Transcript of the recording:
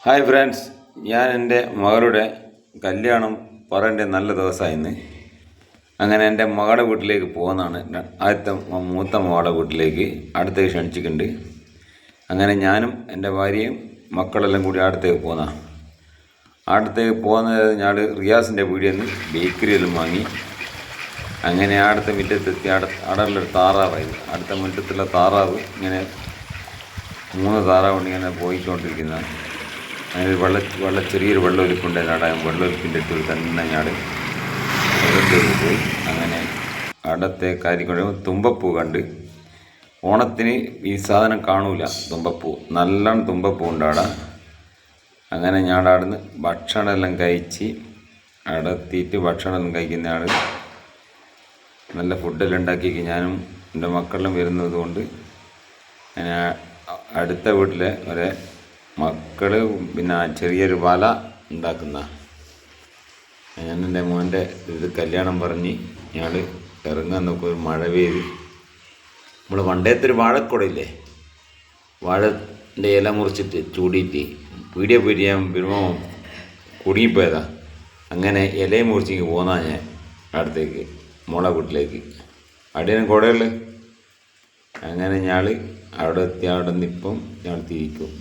Hi friends, ഞാൻ എൻ്റെ മകളുടെ കല്യാണം പറയേണ്ട നല്ല ദിവസമായിന്ന്. അങ്ങനെ എൻ്റെ മകളുടെ വീട്ടിലേക്ക് പോകുന്നതാണ്. ആദ്യത്തെ മൂത്ത മകളുടെ വീട്ടിലേക്ക് അടുത്തേക്ക് ക്ഷണിച്ചിട്ടുണ്ട്. അങ്ങനെ ഞാനും എൻ്റെ ഭാര്യയും മക്കളെല്ലാം കൂടി അടുത്തേക്ക് പോകുന്നതാണ്. അടുത്തേക്ക് പോകുന്നത് ഞാൻ റിയാസിൻ്റെ വീടിൽ നിന്ന് ബേക്കറിയെല്ലാം വാങ്ങി. അങ്ങനെ അടുത്ത മുറ്റത്തെത്തി. അടലുള്ളൊരു താറാവായിരുന്നു. അടുത്ത മുറ്റത്തുള്ള താറാവ് ഇങ്ങനെ 3 താറാവുണ്ട് ഇങ്ങനെ പോയിക്കൊണ്ടിരിക്കുന്നതാണ്. അതിന് ചെറിയൊരു വെള്ളമൊലിപ്പുണ്ട്. വെള്ളമൊലിപ്പിൻ്റെ അടുത്ത് തന്നെ ഞാൻ അകത്തേക്ക് പോയി. അങ്ങനെ അടത്തെ കാര്യക്കൊണ്ട് തുമ്പപ്പൂ കണ്ട്. ഓണത്തിന് ഈ സാധനം കാണൂല, തുമ്പപ്പൂ. നല്ലോണം തുമ്പപ്പൂ ഉണ്ട് അവിടെ. അങ്ങനെ ഞാൻ അവിടുന്ന് ഭക്ഷണമെല്ലാം കഴിച്ച് അടത്തിയിട്ട് ഭക്ഷണമെല്ലാം കഴിക്കുന്ന ആൾ നല്ല ഫുഡെല്ലാം ഉണ്ടാക്കി. ഞാനും എൻ്റെ മക്കളെല്ലാം വരുന്നത് കൊണ്ട് ഞാൻ അടുത്ത വീട്ടിലെ ഒരേ മക്കൾ പിന്നെ ചെറിയൊരു വല ഉണ്ടാക്കുന്ന ഞാൻ എൻ്റെ മോൻ്റെ ഇത് കല്യാണം പറഞ്ഞ് ഞങ്ങൾ ഇറങ്ങാൻ നോക്കും. ഒരു മഴ പെയ്ത് നമ്മൾ പണ്ടത്തെ ഒരു വാഴക്കുടയില്ലേ, വാഴൻ്റെ ഇല മുറിച്ചിട്ട് ചൂടിയിട്ട് പീടിയെ പോയിട്ട് ഞാൻ വരുമ്പോൾ കുടുങ്ങിപ്പോയതാ. അങ്ങനെ ഇലയും മുറിച്ചിങ്ങ് പോന്നാ ഞാൻ അടുത്തേക്ക് മോളെ വീട്ടിലേക്ക്. അവിടെയാണ് കുടയുള്ളത്. അങ്ങനെ ഞങ്ങൾ അവിടെ എത്തി. അവിടെ നിന്നിപ്പം ഞങ്ങൾ തിരിക്കും.